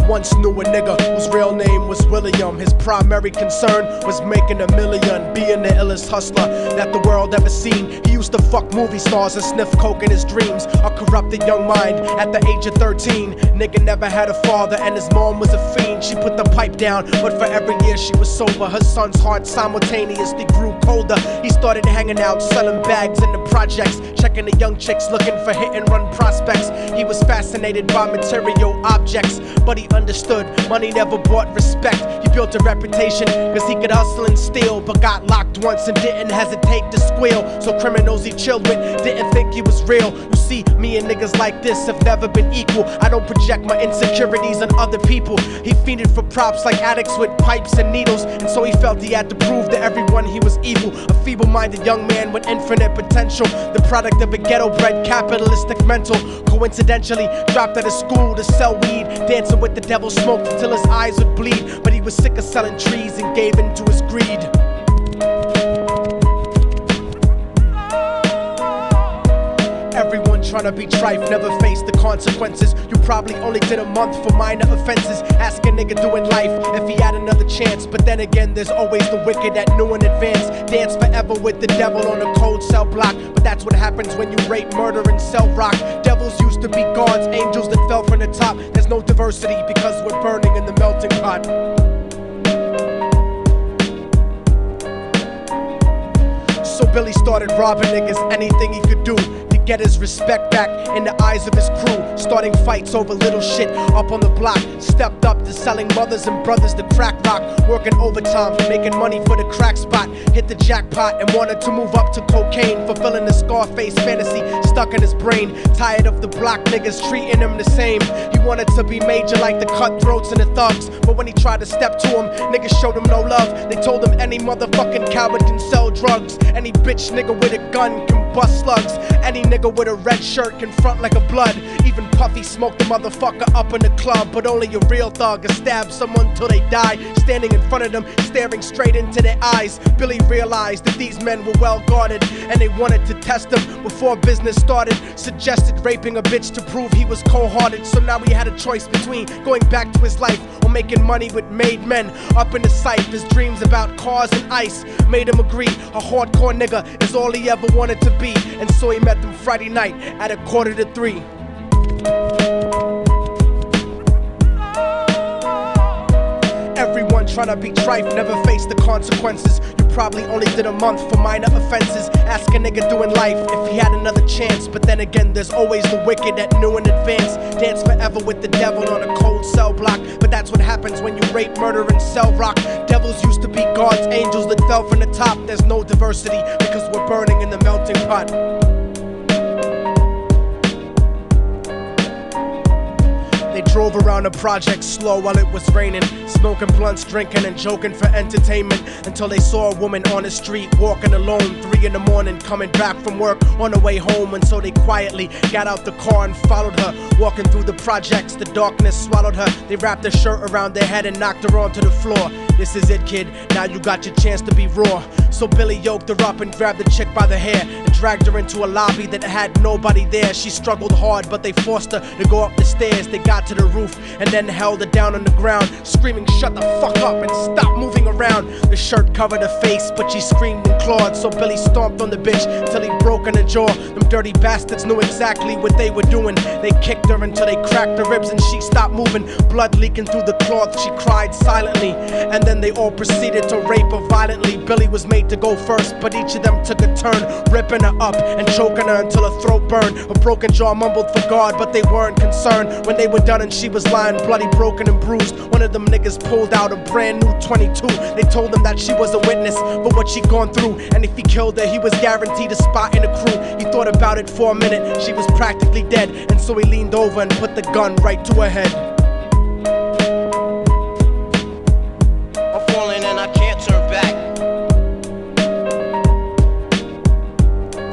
once knew a nigga whose real name was William. His primary concern was making $1 million, being the illest hustler that the world ever seen. He used to fuck movie stars and sniff coke in his dreams. A corrupted young mind at the age of 13. Nigga never had a father and his mom was a fiend. She put the pipe down, but for every year she was sober, her son's heart simultaneously grew colder. He started hanging out, selling bags in the projects, checking the young chicks looking for hit and run prospects. He was fascinated by material objects, but he understood money never brought respect. He built a reputation cause he could hustle and steal, but got locked once and didn't hesitate to squeal. So criminals he chilled with didn't think he was real. You see, me and niggas like this have never been equal. I don't project my insecurities on other people. He fiended for props like addicts with pipes and needles, and so he felt he had to prove to everyone he was evil. A feeble-minded young man with infinite potential, the product of a ghetto-bred capitalistic mental. Coincidentally, dropped out of school to sell weed, dancing with the devil, smoked until his eyes would bleed. But he was sick of selling trees and gave in to his greed. Everyone tryna be trife, never face the consequences. You probably only did a month for minor offenses. Ask a nigga doing life if he had another chance. But then again, there's always the wicked that knew in advance. Dance forever with the devil on a cold cell block. But that's what happens when you rape, murder, and sell rock. Devils used to be gods, angels that fell from the top. There's no diversity because we're burning in the melting pot. So Billy started robbing niggas, anything he could do to get his respect back in the eyes of his crew. Starting fights over little shit up on the block. Stepped up to selling mothers and brothers to crack rock. Working overtime, making money for the crack spot. Hit the jackpot and wanted to move up to cocaine, fulfilling the Scarface fantasy stuck in his brain. Tired of the block niggas treating him the same. He wanted to be major like the cutthroats and the thugs, but when he tried to step to him, niggas showed him no love. They told him any motherfucking coward can sell drugs. Any bitch nigga with a gun can bust slugs. Any nigga with a red shirt can front like a blood. Even Puffy smoked the motherfucker up in the club. But only a real thug can stab someone till they die. Standing in front of them, staring straight into their eyes, Billy realized that these men were well guarded, and they wanted to test him before business started. Suggested raping a bitch to prove he was cold-hearted. So now he had a choice between going back to his life or making money with made men. Up in the sight, his dreams about cars and ice made him agree a hardcore nigga is all he ever wanted to be. And so he met them Friday night at 2:45. Everyone tryna be trife, never face the consequences. You probably only did a month for minor offenses. Ask a nigga doing life if he had another chance. But then again, there's always the wicked that knew in advance. Dance forever with the devil on a cold cell block. But that's what happens when you rape, murder, and sell rock. Devils used to be gods, angels that fell from the top. There's no diversity because we're burning in the melting pot. They drove around the project slow while it was raining, smoking blunts, drinking and joking for entertainment, until they saw a woman on the street walking alone, 3 in the morning, coming back from work on the way home. And so they quietly got out the car and followed her. Walking through the projects, the darkness swallowed her. They wrapped her shirt around their head and knocked her onto the floor. This is it, kid, now you got your chance to be raw. So Billy yoked her up and grabbed the chick by the hair and dragged her into a lobby that had nobody there. She struggled hard, but they forced her to go up the stairs. They got to the roof and then held her down on the ground, screaming, "Shut the fuck up and stop moving around." The shirt covered her face, but she screamed and clawed. So Billy stomped on the bitch till he broke in her jaw. Them dirty bastards knew exactly what they were doing. They kicked her until they cracked her ribs and she stopped moving. Blood leaking through the cloth, she cried silently. And then they all proceeded to rape her violently. Billy was made to go first, but each of them took a turn, ripping her up and choking her until her throat burned. Her broken jaw mumbled for God, but they weren't concerned. When they were done and she was lying bloody, broken and bruised, one of them niggas pulled out a brand new 22. They told him that she was a witness for what she'd gone through, and if he killed her, he was guaranteed a spot in the crew. He thought about it for a minute, she was practically dead, and so he leaned over and put the gun right to her head. I'm falling and I can't turn back.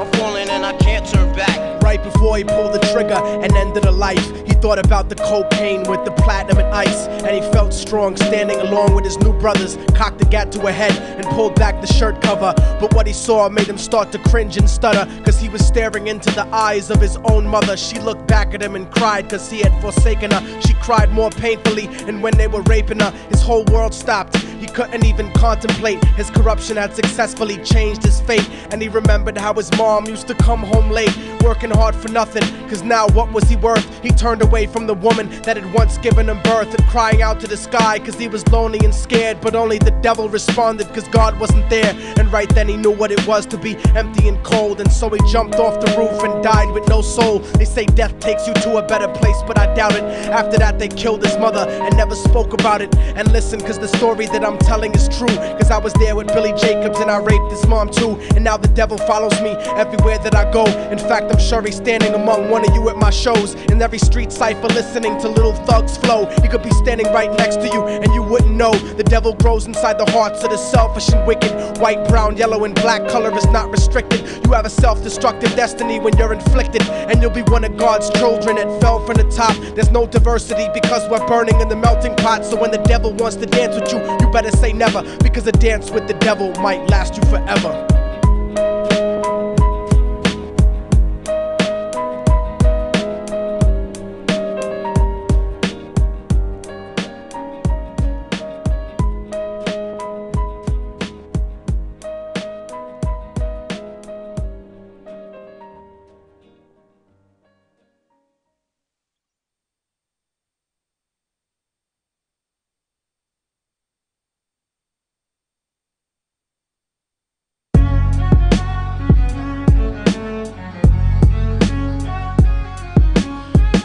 I'm falling and I can't turn back. Right before he pulled the trigger and ended her life, he thought about the cocaine with the platinum and ice, and he felt strong standing along with his new brothers. Cocked the gat to a head and pulled back the shirt cover, but what he saw made him start to cringe and stutter, cause he was staring into the eyes of his own mother. She looked back at him and cried cause he had forsaken her. She cried more painfully, and when they were raping her, his whole world stopped. He couldn't even contemplate. His corruption had successfully changed his fate, and he remembered how his mom used to come home late, working hard for nothing, cause now what was he worth? He turned away from the woman that had once given him birth, and crying out to the sky cause he was lonely and scared, but only the devil responded cause God wasn't there. And right then he knew what it was to be empty and cold, and so he jumped off the roof and died with no soul. They say death takes you to a better place, but I doubt it. After that they killed his mother and never spoke about it. And listen, cause the story that I'm telling is true, cause I was there with Billy Jacobs and I raped his mom too. And now the devil follows me everywhere that I go. In fact, I'm sure he's standing among one of you at my shows, in every street cipher listening to Little Thug's flow. He could be standing right next to you and you wouldn't know. The devil grows inside the hearts of the selfish and wicked. White, brown, yellow and black color is not restricted. You have a self-destructive destiny when you're inflicted, and you'll be one of God's children that fell from the top. There's no diversity because we're burning in the melting pot. So when the devil wants to dance with you, you better say never, because a dance with the devil might last you forever.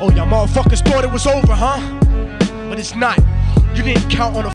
Oh, y'all motherfuckers thought it was over, huh? But it's not. You didn't count on a